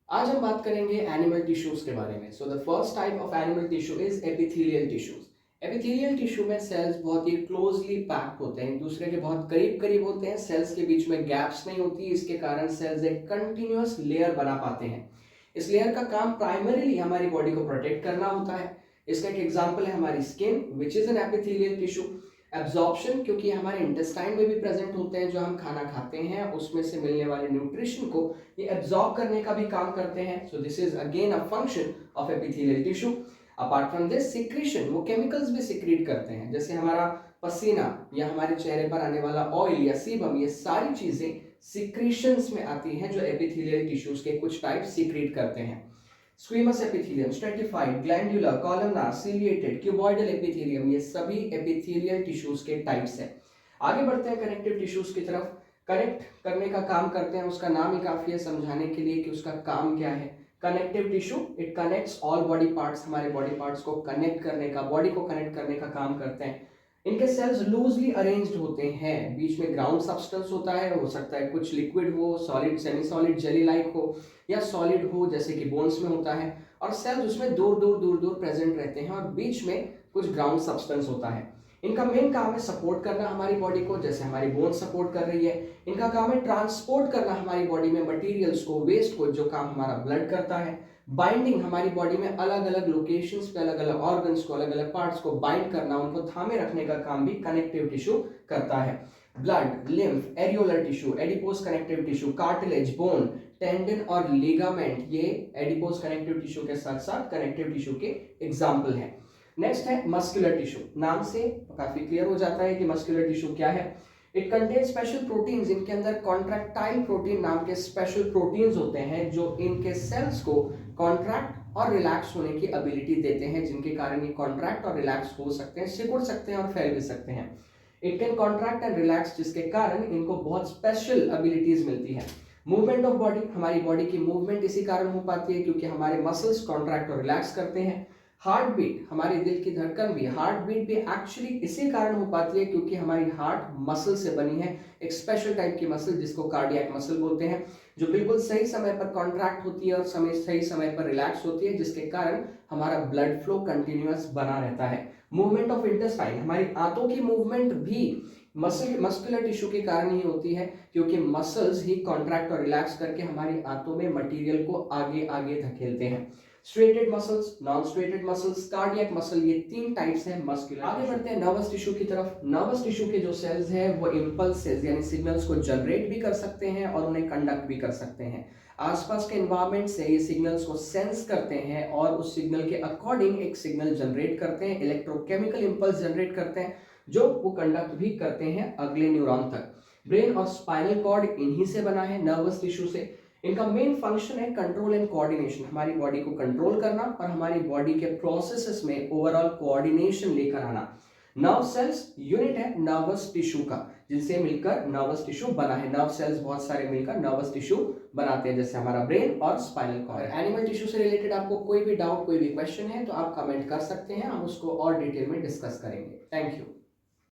आज हम बात करेंगे एनिमल टिश्यूज के बारे में। So the first type of animal tissue is epithelial tissues. Epithelial tissue में सेल्स बहुत ही क्लोजली पैक्ड होते हैं, एक दूसरे के बहुत करीब करीब होते हैं। सेल्स के बीच में गैप्स नहीं होती, इसके कारण सेल्स एक कंटिन्यूअस लेयर बना पाते हैं। इस लेयर का काम प्राइमरीली हमारी बॉडी को प्रोटेक्ट करना होता है। इसका एक एग्जाम्पल है हमारी skin, which is an epithelial tissue. Absorption, क्योंकि हमारे इंटेस्टाइन में भी प्रेजेंट होते हैं, जो हम खाना खाते हैं उसमें से मिलने वाले न्यूट्रिशन को ये एब्जॉर्ब करने का भी काम करते हैं। So this is again a function of epithelial tissue. Apart from this secretion, वो केमिकल्स भी सिक्रीट करते हैं, जैसे हमारा पसीना या हमारे चेहरे पर आने वाला ऑयल या सीबम, ये सारी चीजें सिक्रीशंस में आती हैं जो एपिथेलियल टिश्यूज के कुछ टाइप सिक्रीट करते हैं। Squamous epithelium, stratified, glandular, columnar, ciliated, cuboidal epithelium, ये सभी एपिथेलियल टिश्यूज के टाइप्स हैं। आगे बढ़ते हैं कनेक्टिव टिश्यूज की तरफ। कनेक्ट करने का काम करते हैं, उसका नाम ही काफी है समझाने के लिए कि उसका काम क्या है। Connective tissue, it connects all body parts, हमारे बॉडी पार्ट्स को कनेक्ट करने का, बॉडी को कनेक्ट करने का काम करते हैं। इनके सेल्स लूजली अरेंज्ड होते हैं, बीच में ग्राउंड सब्सटेंस होता है, हो सकता है कुछ लिक्विड हो, solid, semi solid, jelly like हो, या सॉलिड हो जैसे कि बोन्स में होता है, और सेल्स उसमें दूर दूर दूर दूर प्रेजेंट रहते हैं, और बीच में कुछ ग्राउंड सब्सटेंस होता है। इनका मेन काम है सपोर्ट करना हमारी बॉडी को, जैसे हमारी बोन सपोर्ट कर रही है। इनका काम है ट्रांसपोर्ट करना हमारी बॉडी में मटेरियल्स को, वेस्ट को, जो काम हमारा ब्लड करता है। बाइंडिंग, हमारी बॉडी में अलग अलग लोकेशंस पे अलग अलग ऑर्गन्स को, अलग अलग पार्ट्स को बाइंड करना, उनको थामे रखने का काम भी कनेक्टिव टिश्यू करता है। Blood, lymph, areolar tissue, adipose connective tissue, cartilage, bone, tendon और लिगामेंट, ये एडिपोज कनेक्टिव टिश्यू के साथ साथ कनेक्टिव टिश्यू के एग्जाम्पल हैं। नेक्स्ट है मस्कुलर टिश्यू। नाम से काफी क्लियर हो जाता है कि मस्कुलर टिश्यू क्या है। इट कंटेन स्पेशल प्रोटीन्स, इनके अंदर कॉन्ट्रैक्टाइल प्रोटीन नाम के स्पेशल प्रोटीन्स होते हैं जो इनके सेल्स को कॉन्ट्रैक्ट और रिलैक्स होने की एबिलिटी देते हैं, जिनके कारण ये कॉन्ट्रैक्ट और रिलैक्स हो सकते हैं, सिकुड़ सकते हैं और फैल भी सकते हैं। It can contract and relax, जिसके कारण इनको बहुत स्पेशल एबिलिटीज मिलती है। मूवमेंट ऑफ बॉडी, हमारी बॉडी की मूवमेंट इसी कारण हो पाती है क्योंकि हमारे मसल्स कॉन्ट्रैक्ट और रिलैक्स करते हैं। हार्ट बीट, हमारे दिल की धड़कन भी, हार्ट बीट भी एक्चुअली इसी कारण हो पाती है क्योंकि हमारी हार्ट मसल से बनी है, एक स्पेशल टाइप की मसल जिसको कार्डियक मसल बोलते हैं, जो बिल्कुल सही समय पर कॉन्ट्रैक्ट होती है और सही समय पर रिलैक्स होती है, जिसके कारण हमारा ब्लड फ्लो कंटिन्यूअस बना रहता है। मूवमेंट ऑफ इंटेस्टाइन, हमारी आंतों की मूवमेंट भी मस्कुलर टिश्यू के कारण ही होती है क्योंकि मसल्स ही कॉन्ट्रैक्ट और रिलैक्स करके हमारी आंतों में मटेरियल को आगे आगे धकेलते हैं। Striated muscles, non striated muscles, cardiac muscle, ये तीन टाइप्स हैं मस्कुलर। आगे बढ़ते हैं नर्वस टिश्यू की तरफ। नर्वस टिश्यू के जो सेल्स हैं वो इंपल्सेस यानी सिग्नल्स को जनरेट भी कर सकते हैं और उन्हें कंडक्ट भी कर सकते हैं। आसपास के एनवायरनमेंट से ये सिग्नल्स को सेंस करते हैं और उस सिग्नल के अकॉर्डिंग एक सिग्नल जनरेट करते हैं, इलेक्ट्रोकेमिकल इंपल्स जनरेट करते हैं, जो वो कंडक्ट भी करते हैं अगले न्यूरॉन तक। ब्रेन और स्पाइनल कॉर्ड इन्हीं से बना है, नर्वस टिश्यू से। इनका मेन फंक्शन है कंट्रोल एंड कोऑर्डिनेशन, हमारी बॉडी को कंट्रोल करना और हमारी बॉडी के प्रोसेसेस में ओवरऑल कोऑर्डिनेशन लेकर आना। नर्व सेल्स यूनिट है नर्वस टिश्यू का, जिनसे मिलकर नर्वस टिश्यू बना है। नर्व सेल्स बहुत सारे मिलकर नर्वस टिश्यू बनाते हैं, जैसे हमारा ब्रेन और स्पाइनल कॉर्ड। एनिमल टिश्यू से रिलेटेड आपको कोई भी डाउट, कोई भी क्वेश्चन है तो आप कमेंट कर सकते हैं, हम उसको और डिटेल में डिस्कस करेंगे। Thank you.